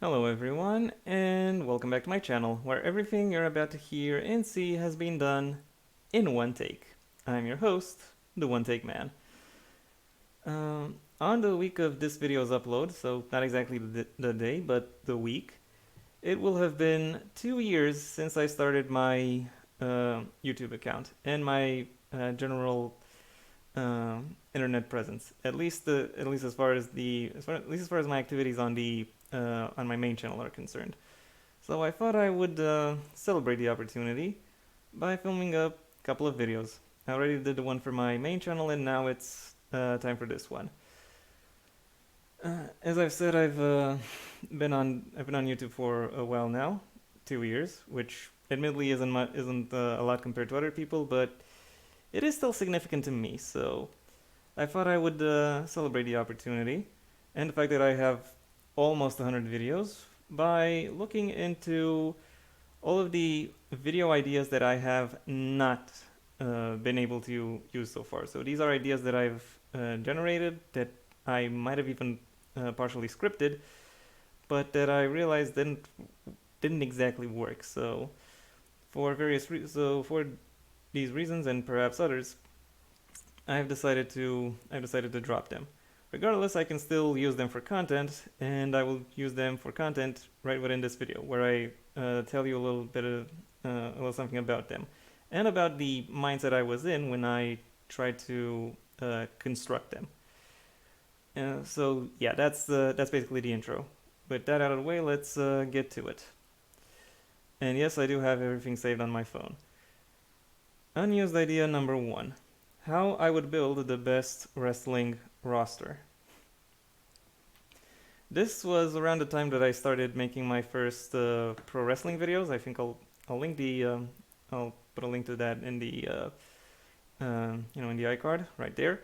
Hello everyone, and welcome back to my channel, where everything you're about to hear and see has been done in one take. I'm your host, the One Take Man. On the week of this video's upload, so not exactly the day, but the week, it will have been 2 years since I started my YouTube account and my general internet presence. At least as far as my activities on my main channel are concerned. So I thought I would celebrate the opportunity by filming a couple of videos. I already did the one for my main channel, and now it's time for this one. As I've said, I've been on YouTube for a while now, 2 years, which admittedly isn't a lot compared to other people, but it is still significant to me. So I thought I would celebrate the opportunity and the fact that I have almost 100 videos by looking into all of the video ideas that I have not been able to use so far. So these are ideas that I've generated that I might have even partially scripted, but that I realized didn't exactly work. So for these reasons and perhaps others, I've decided to drop them. Regardless, I can still use them for content, and I will use them for content right within this video, where I tell you a little something about them, and about the mindset I was in when I tried to construct them. So yeah, that's basically the intro. With that out of the way, let's get to it. And yes, I do have everything saved on my phone. Unused idea number 1. How I would build the best wrestling roster. This was around the time that I started making my first pro wrestling videos. I think I'll put a link to that in the in the iCard right there.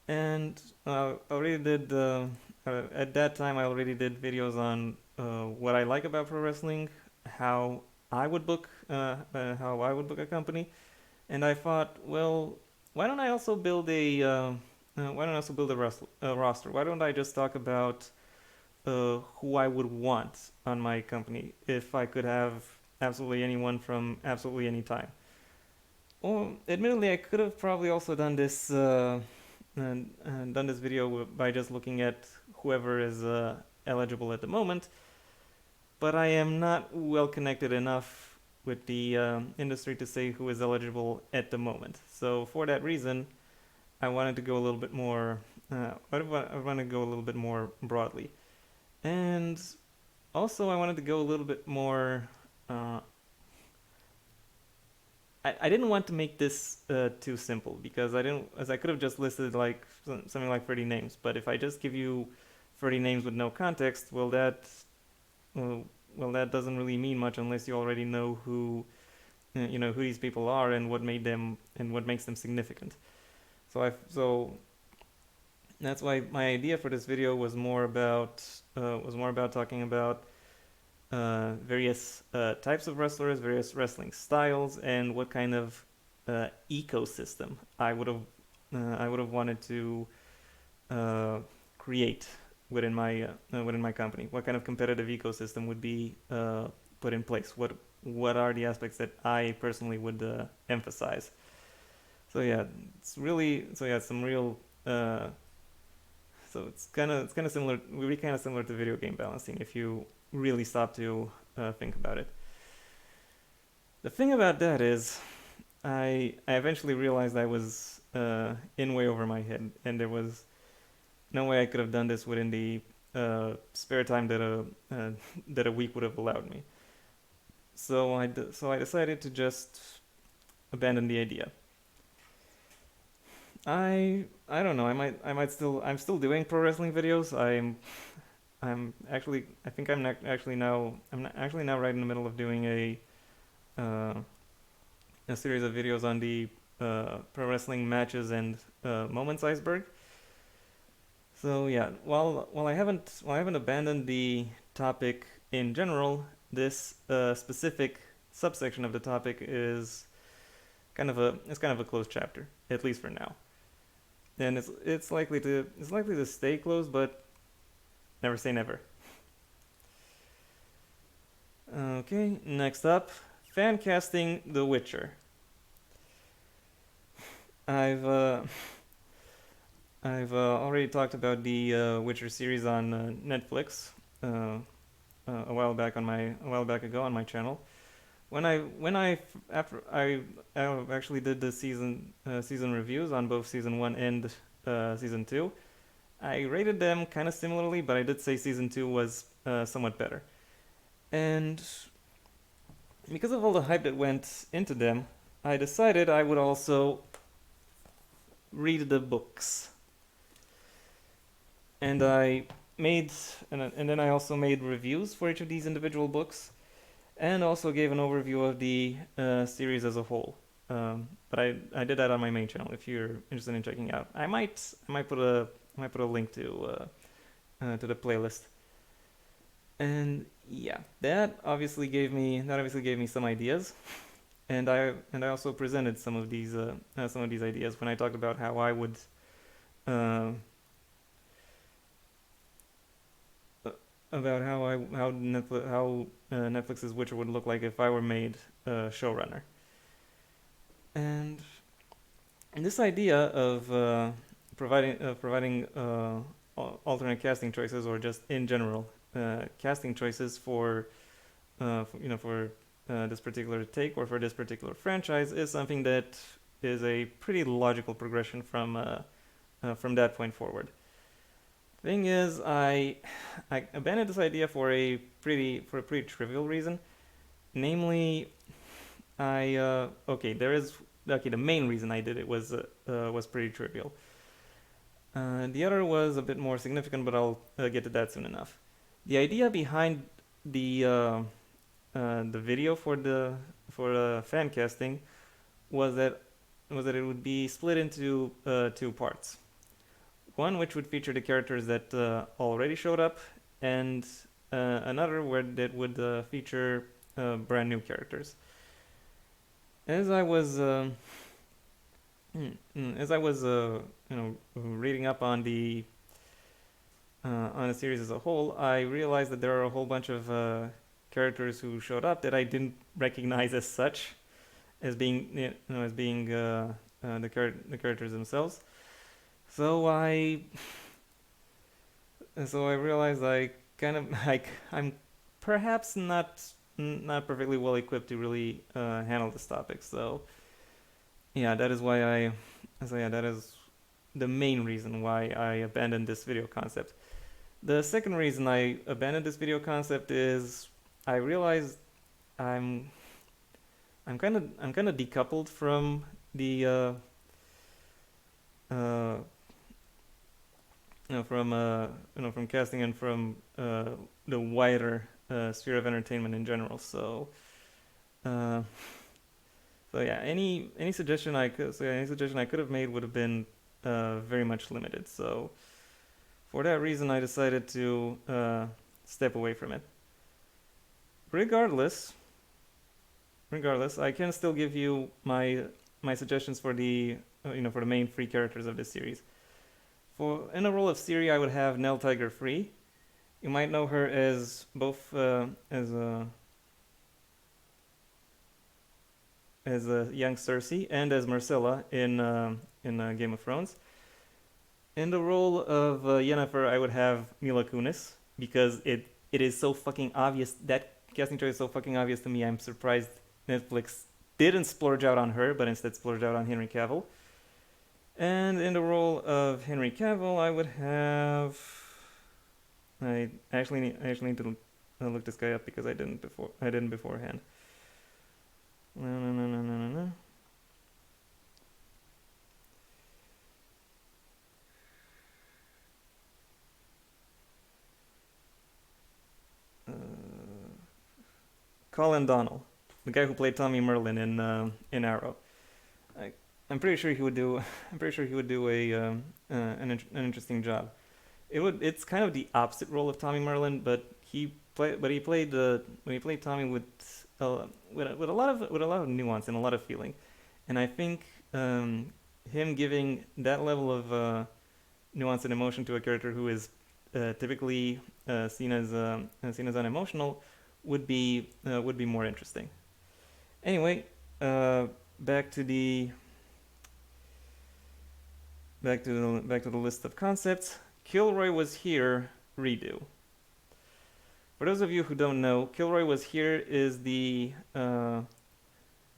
And already did at that time I already did videos on what I like about pro wrestling, how I would book a company, and I thought, well, why don't I also build a roster? Why don't I just talk about who I would want on my company if I could have absolutely anyone from absolutely any time? Well, admittedly, I could have probably also done this video by just looking at whoever is eligible at the moment, but I am not well connected enough with the industry to say who is eligible at the moment. So for that reason, I wanted to go a little bit more. I want to go a little bit more broadly, and also I wanted to go a little bit more. I didn't want to make this too simple because I could have just listed like something like 30 names. But if I just give you 30 names with no context, well, that doesn't really mean much unless you already know who these people are and what made them and what makes them significant. So that's why my idea for this video was more about talking about various types of wrestlers, various wrestling styles, and what kind of ecosystem I would have wanted to create within my company. What kind of competitive ecosystem would be put in place? What are the aspects that I personally would emphasize? So yeah, some real. So it's kind of similar. Would be kind of similar to video game balancing if you really stop to think about it. The thing about that is, I eventually realized I was in way over my head, and there was no way I could have done this within the spare time that a week would have allowed me. So I decided to just abandon the idea. I don't know. I'm still doing pro wrestling videos. I think I'm not actually now right in the middle of doing uh, a series of videos on the pro wrestling matches and moments iceberg. So yeah, while I haven't abandoned the topic in general, this specific subsection of the topic is kind of a closed chapter, at least for now. And it's likely to stay closed, but never say never. Okay, next up, fan casting The Witcher. I've uh, I've already talked about the Witcher series on Netflix a while back ago on my channel. After I actually did the season reviews on both season one and season two. I rated them kind of similarly, but I did say season two was somewhat better. And because of all the hype that went into them, I decided I would also read the books. And I made and then I also made reviews for each of these individual books, and also gave an overview of the series as a whole. But I did that on my main channel. If you're interested in checking out, I might put a link to the playlist. And yeah, that obviously gave me some ideas, and I also presented some of these ideas when I talked about how I would uh, about how Netflix's Witcher would look like if I were made showrunner. And this idea of providing alternate casting choices, or just in general casting choices for this particular take or for this particular franchise, is something that is a pretty logical progression from that point forward. Thing is, I abandoned this idea for a pretty trivial reason. Namely, the main reason I did it was pretty trivial. The other was a bit more significant, but I'll get to that soon enough. The idea behind the the video for fan casting was that it would be split into two parts. One which would feature the characters that already showed up, and another where that would feature brand new characters. As I was reading up on the series as a whole, I realized that there are a whole bunch of characters who showed up that I didn't recognize as such, as being the characters themselves. So I realized I kind of like I'm perhaps not perfectly well equipped to really handle this topic. So yeah, that is the main reason why I abandoned this video concept. The second reason I abandoned this video concept is I realized I'm I'm kind of decoupled from the uh, from casting and from the wider sphere of entertainment in general. Uh, so yeah, any suggestion I could have made would have been very much limited. So for that reason, I decided to step away from it. Regardless, regardless, I can still give you my suggestions for the for the main three characters of this series. For in the role of Ciri, I would have Nell Tiger Free. You might know her as both as a young Cersei and as Myrcella in Game of Thrones. In the role of Yennefer, I would have Mila Kunis, because it is so fucking obvious. That casting choice is so fucking obvious to me. I'm surprised Netflix didn't splurge out on her, but instead splurged out on Henry Cavill. And in the role of Henry Cavill, I would have. I actually need to look this guy up because I didn't beforehand. No, no, no, no, no, no, no. Colin Donnell, the guy who played Tommy Merlin in Arrow. I, I'm pretty sure he would do. I'm pretty sure he would do an interesting job. It's kind of the opposite role of Tommy Merlin, but he played when he played Tommy with a lot of nuance and a lot of feeling, and I think him giving that level of nuance and emotion to a character who is typically seen as unemotional would be more interesting. Anyway, uh, back to the back to the list of concepts. Kilroy Was Here redo. For those of you who don't know, Kilroy Was Here is the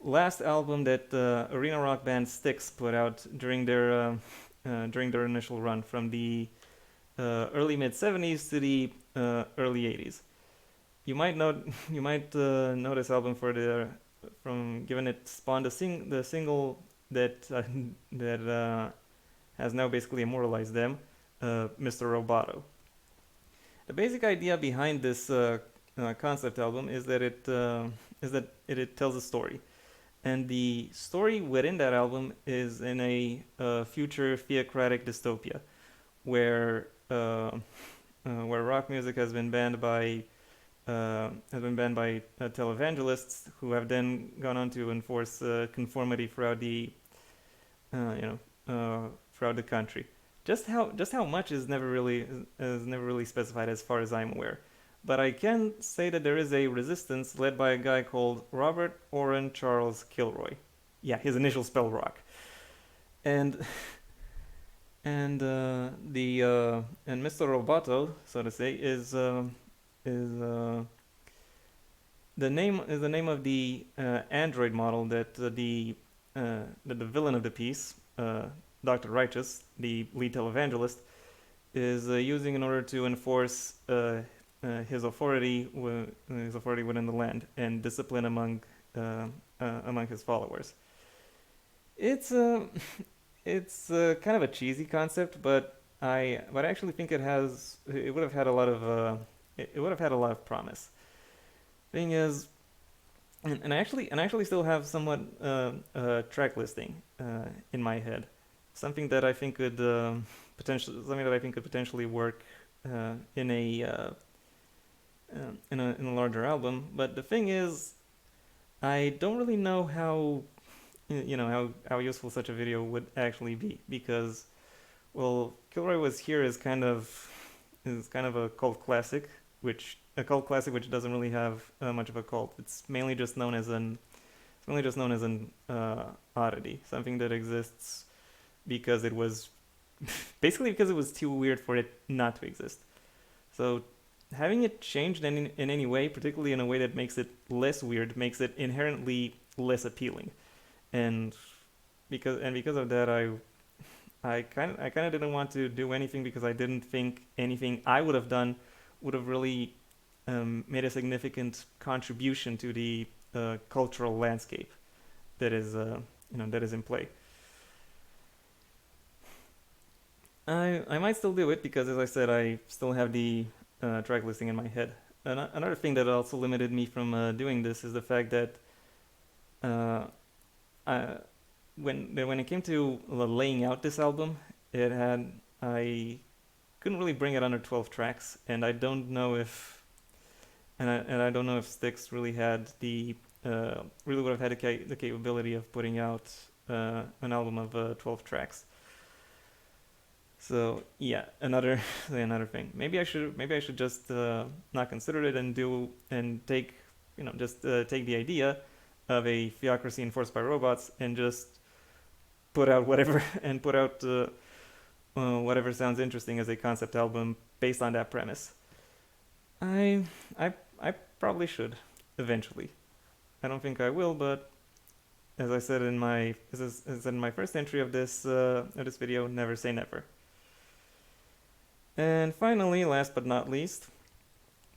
last album that arena rock band Styx put out during their initial run from the early mid '70s to the early '80s. You might note you might know this album for the from given it spawned the single that that has now basically immortalized them, Mr. Roboto. The basic idea behind this concept album is that it tells a story, and the story within that album is in a future theocratic dystopia, where rock music has been banned by televangelists who have then gone on to enforce conformity throughout the throughout the country. Just how much is never really specified as far as I'm aware. But I can say that there is a resistance led by a guy called Robert Oren Charles Kilroy. Yeah, his initials spell rock. And and Mr. Roboto, so to say, is the name of the android model that the villain of the piece, Dr. Righteous, the lead televangelist, is using in order to enforce his authority within the land and discipline among his followers. It's kind of a cheesy concept, but I actually think it would have had a lot of it would have had a lot of promise. Thing is, and I actually still have somewhat track listing in my head, something that I think could potentially work in a larger album. But the thing is, I don't really know how useful such a video would actually be, because, well, Kilroy Was Here is kind of a cult classic which doesn't really have much of a cult. It's mainly just known as an oddity, something that exists because it was basically because it was too weird for it not to exist. So having it changed in any way, particularly in a way that makes it less weird, makes it inherently less appealing. And because of that, I kind of didn't want to do anything, because I didn't think anything I would have done would have really made a significant contribution to the cultural landscape that is in play. I might still do it because, as I said, I still have the track listing in my head. Another thing that also limited me from doing this is the fact that uh, I, when it came to laying out this album, I couldn't really bring it under 12 tracks, and I don't know if Styx really would have had the capability of putting out an album of 12 tracks. So yeah, another thing. Maybe I should just not consider it and take the idea of a theocracy enforced by robots and just put out whatever and put out whatever sounds interesting as a concept album based on that premise. I I probably should eventually. I don't think I will, but as I said in my first entry of this video, never say never. And finally, last but not least,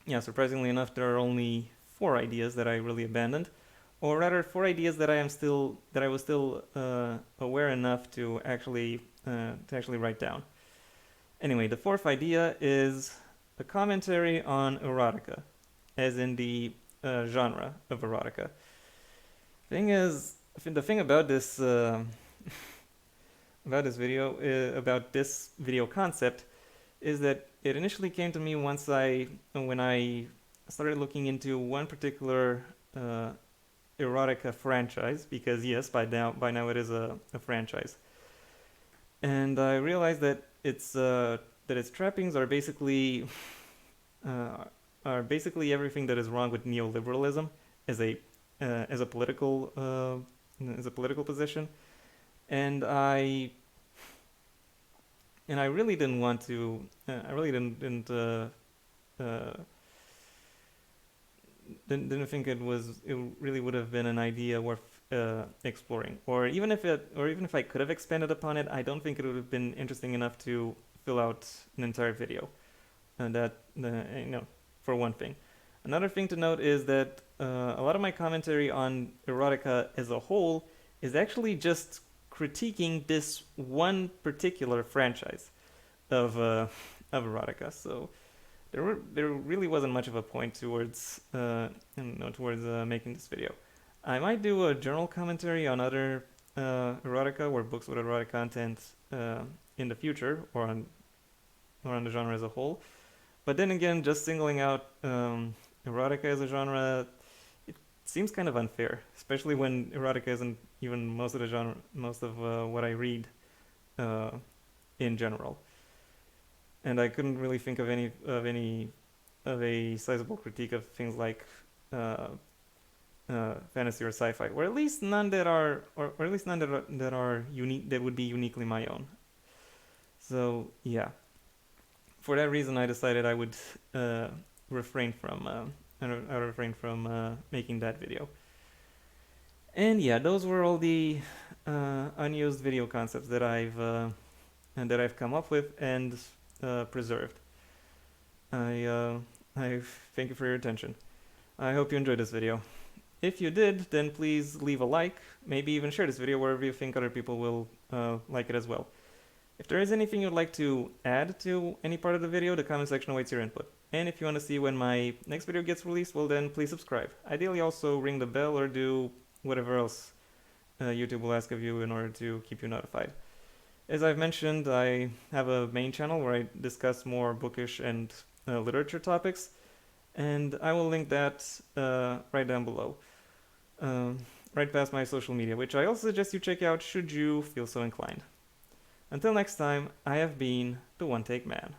yeah, surprisingly enough, there are only 4 ideas that I really abandoned, or rather 4 ideas that I was still aware enough to actually write down. Anyway, the fourth idea is a commentary on erotica, as in the genre of erotica. The thing about this about this video concept is that it initially came to me when I started looking into one particular erotica franchise, because yes, by now it is a franchise, and I realized that its trappings are basically uh, are basically everything that is wrong with neoliberalism as a as a political position, and I really didn't want to. I really uh, didn't think it really would have been an idea worth exploring. Or even if I could have expanded upon it, I don't think it would have been interesting enough to fill out an entire video. And that for one thing. Another thing to note is that a lot of my commentary on erotica as a whole is actually just critiquing this one particular franchise of erotica. So there really wasn't much of a point towards making this video. I might do a general commentary on other erotica or books with erotic content in the future, or on the genre as a whole. But then again, just singling out erotica as a genre, it seems kind of unfair, especially when erotica isn't even most of what I read in general. And I couldn't really think of a sizable critique of things like fantasy or sci-fi, or at least none that are unique, that would be uniquely my own. So yeah, for that reason, I decided I would refrain from making that video. And yeah, those were all the unused video concepts that I've come up with and preserved. I thank you for your attention. I hope you enjoyed this video. If you did, then please leave a like, maybe even share this video wherever you think other people will like it as well. If there is anything you'd like to add to any part of the video, the comment section awaits your input. And if you want to see when my next video gets released, well then please subscribe. Ideally also ring the bell or do whatever else YouTube will ask of you in order to keep you notified. As I've mentioned, I have a main channel where I discuss more bookish and literature topics, and I will link that right down below, right past my social media, which I also suggest you check out should you feel so inclined. Until next time, I have been the One Take Man.